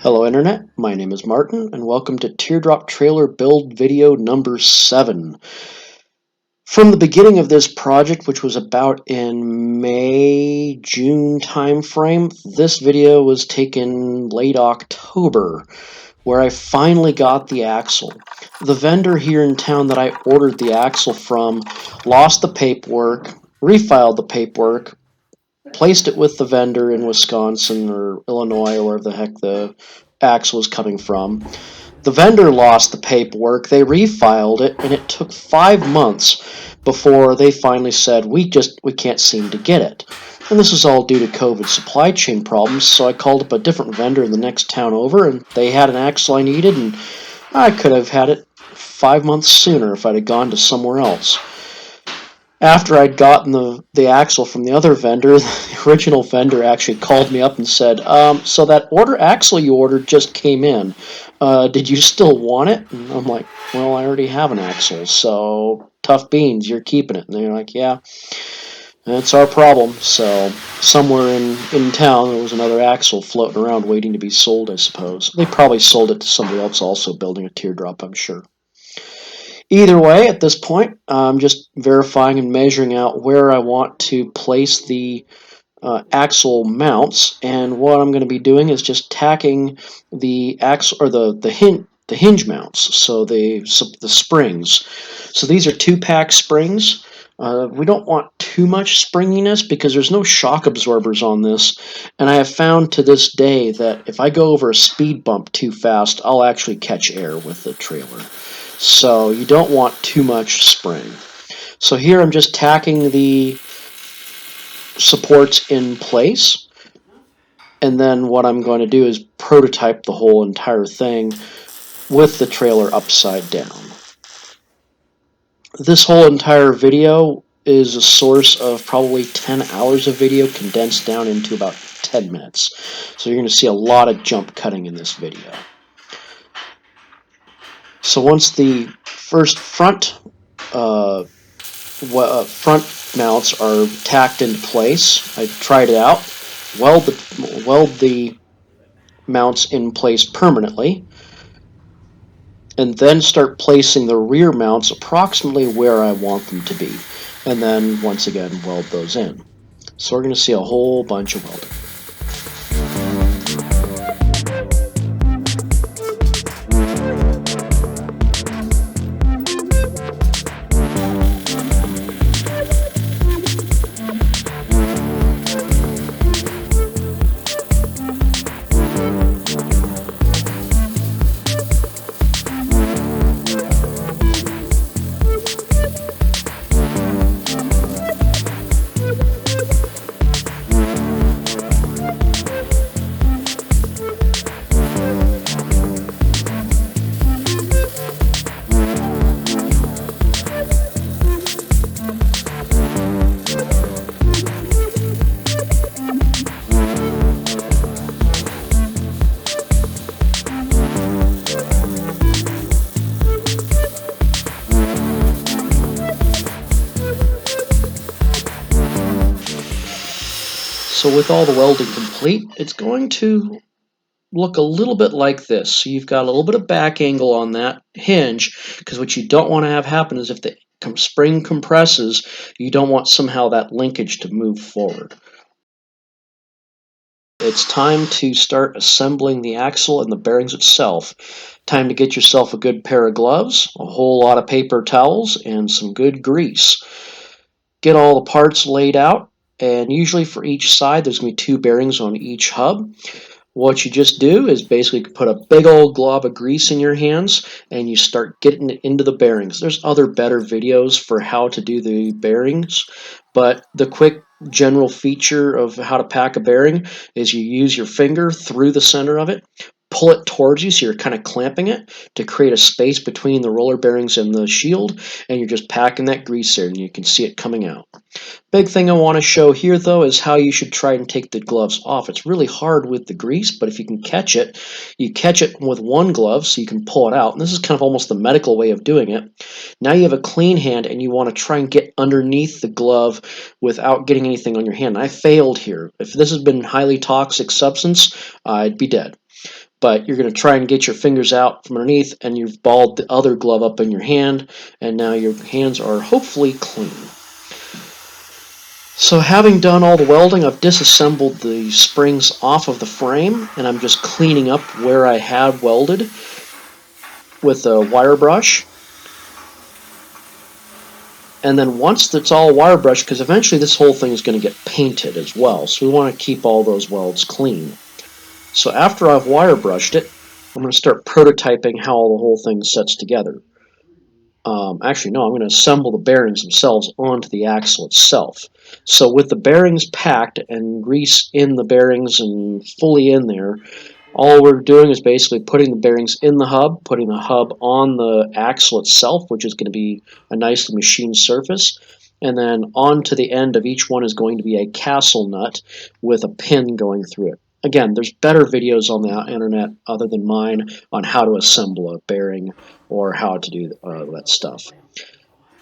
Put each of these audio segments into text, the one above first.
Hello Internet, my name is Martin and welcome to Teardrop trailer build video number 7. From the beginning of this project, which was about in May, June time frame, this video was taken late October, where I finally got the axle. The vendor here in town that I ordered the axle from lost the paperwork, refiled the paperwork, placed it with the vendor in Wisconsin or Illinois or wherever the heck the axle was coming from. The vendor lost the paperwork, they refiled it, and it took 5 months before they finally said, we can't seem to get it. And this was all due to COVID supply chain problems, so I called up a different vendor in the next town over, and they had an axle I needed, and I could have had it 5 months sooner if I'd have gone to somewhere else. After I'd gotten the axle from the other vendor, the original vendor actually called me up and said, so that axle you ordered just came in. Did you still want it? And I'm like, well, I already have an axle, so tough beans, you're keeping it. And they're like, yeah, that's our problem. So somewhere in town there was another axle floating around waiting to be sold, I suppose. They probably sold it to somebody else also building a teardrop, I'm sure. Either way, at this point, I'm just verifying and measuring out where I want to place the axle mounts, and what I'm going to be doing is just tacking the axle or the hinge mounts, so the springs. So these are 2-pack springs. We don't want too much springiness because there's no shock absorbers on this, and I have found to this day that if I go over a speed bump too fast, I'll actually catch air with the trailer. So you don't want too much spring. So here I'm just tacking the supports in place, and then what I'm going to do is prototype the whole entire thing with the trailer upside down. This whole entire video is a source of probably 10 hours of video condensed down into about 10 minutes. So you're going to see a lot of jump cutting in this video. So once the first front mounts are tacked into place, I tried it out, weld the mounts in place permanently, and then start placing the rear mounts approximately where I want them to be, and then once again weld those in. So we're going to see a whole bunch of welding. So with all the welding complete, it's going to look a little bit like this. So you've got a little bit of back angle on that hinge, because what you don't want to have happen is if the spring compresses, you don't want somehow that linkage to move forward. It's time to start assembling the axle and the bearings itself. Time to get yourself a good pair of gloves, a whole lot of paper towels, and some good grease. Get all the parts laid out. And usually for each side, there's going to be 2 bearings on each hub. What you just do is basically put a big old glob of grease in your hands and you start getting it into the bearings. There's other better videos for how to do the bearings, but the quick general feature of how to pack a bearing is you use your finger through the center of it, pull it towards you, so you're kind of clamping it to create a space between the roller bearings and the shield, and you're just packing that grease there and you can see it coming out. Big thing I want to show here though is how you should try and take the gloves off. It's really hard with the grease, but if you can catch it, you catch it with one glove so you can pull it out. And this is kind of almost the medical way of doing it. Now you have a clean hand and you want to try and get underneath the glove without getting anything on your hand. I failed here. If this had been highly toxic substance, I'd be dead. But you're going to try and get your fingers out from underneath, and you've balled the other glove up in your hand, and now your hands are hopefully clean. So having done all the welding, I've disassembled the springs off of the frame, and I'm just cleaning up where I had welded with a wire brush. And then once it's all wire brushed, because eventually this whole thing is going to get painted as well, so we want to keep all those welds clean. So after I've wire brushed it, I'm going to start prototyping how the whole thing sets together. Actually, no, I'm going to assemble the bearings themselves onto the axle itself. So with the bearings packed and grease in the bearings and fully in there, all we're doing is basically putting the bearings in the hub, putting the hub on the axle itself, which is going to be a nicely machined surface, and then onto the end of each one is going to be a castle nut with a pin going through it. Again, there's better videos on the internet other than mine on how to assemble a bearing or how to do that stuff.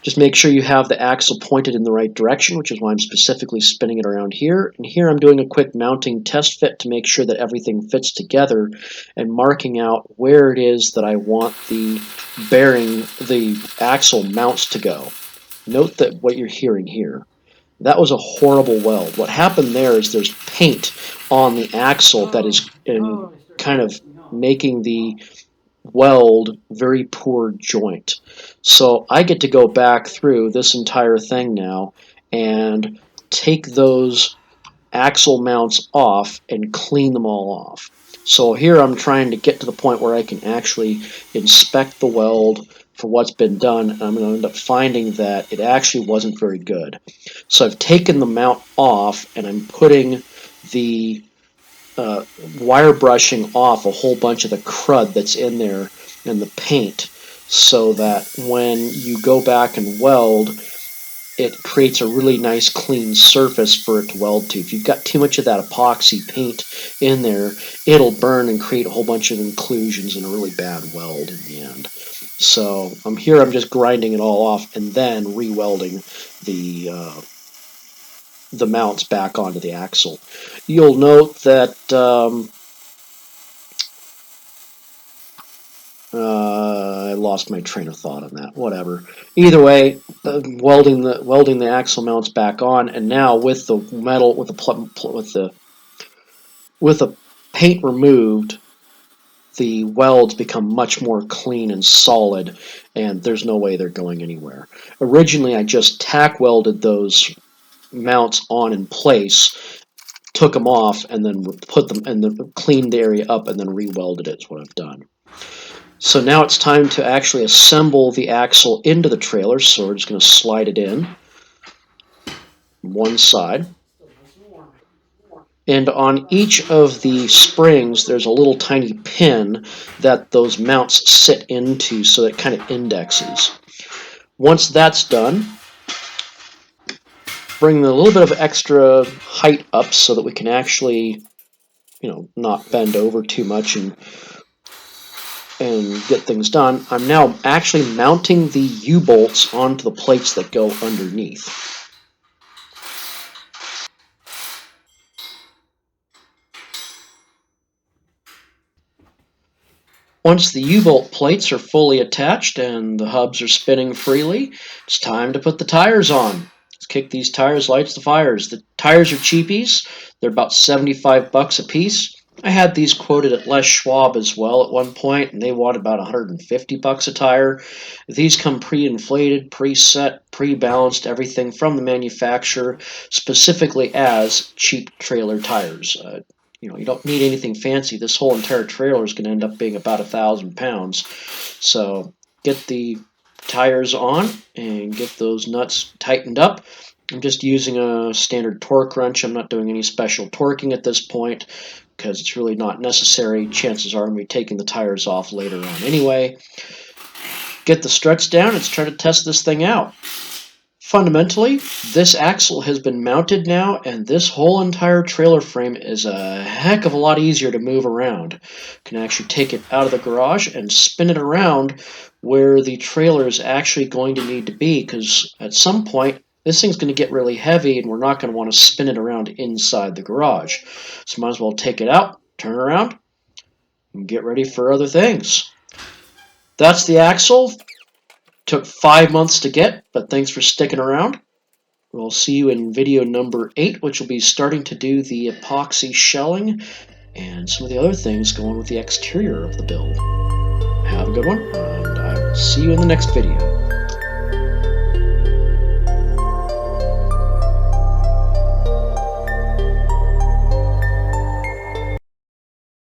Just make sure you have the axle pointed in the right direction, which is why I'm specifically spinning it around here. And here I'm doing a quick mounting test fit to make sure that everything fits together and marking out where it is that I want the bearing, the axle mounts to go. Note that what you're hearing here. That was a horrible weld. What happened there is there's paint on the axle that is kind of making the weld very poor joint. So I get to go back through this entire thing now and take those axle mounts off and clean them all off. So here I'm trying to get to the point where I can actually inspect the weld for what's been done, and I'm going to end up finding that it actually wasn't very good. So I've taken the mount off and I'm putting the wire brushing off a whole bunch of the crud that's in there and the paint, so that when you go back and weld, it creates a really nice clean surface for it to weld to. If you've got too much of that epoxy paint in there, it'll burn and create a whole bunch of inclusions and a really bad weld in the end. So I'm just grinding it all off and then re-welding the mounts back onto the axle. You'll note that I lost my train of thought on that. Whatever. Either way, welding the axle mounts back on, and now with the metal, with the paint removed, the welds become much more clean and solid, and there's no way they're going anywhere. Originally, I just tack welded those mounts on in place, took them off, and then put them and then cleaned the area up, and then re-welded it. Is what I've done. So now it's time to actually assemble the axle into the trailer. So we're just going to slide it in one side. And on each of the springs, there's a little tiny pin that those mounts sit into, so it kind of indexes. Once that's done, bring a little bit of extra height up so that we can actually, not bend over too much and get things done. I'm now actually mounting the U-bolts onto the plates that go underneath. Once the U-bolt plates are fully attached and the hubs are spinning freely, it's time to put the tires on. Let's kick these tires, lights the fires. The tires are cheapies. They're about 75 bucks a piece. I had these quoted at Les Schwab as well at one point, and they wanted about 150 bucks a tire. These come pre-inflated, preset, pre-balanced, everything from the manufacturer, specifically as cheap trailer tires. You don't need anything fancy. This whole entire trailer is going to end up being about 1,000 pounds. So get the tires on and get those nuts tightened up. I'm just using a standard torque wrench. I'm not doing any special torquing at this point because it's really not necessary. Chances are I'm going to be taking the tires off later on anyway. Get the struts down. Let's try to test this thing out. Fundamentally, this axle has been mounted now, and this whole entire trailer frame is a heck of a lot easier to move around. You can actually take it out of the garage and spin it around where the trailer is actually going to need to be, because at some point, this thing's going to get really heavy, and we're not going to want to spin it around inside the garage. So might as well take it out, turn it around, and get ready for other things. That's the axle. Took 5 months to get, but thanks for sticking around. We'll see you in video number 8, which will be starting to do the epoxy shelling and some of the other things going with the exterior of the build. Have a good one, and I will see you in the next video.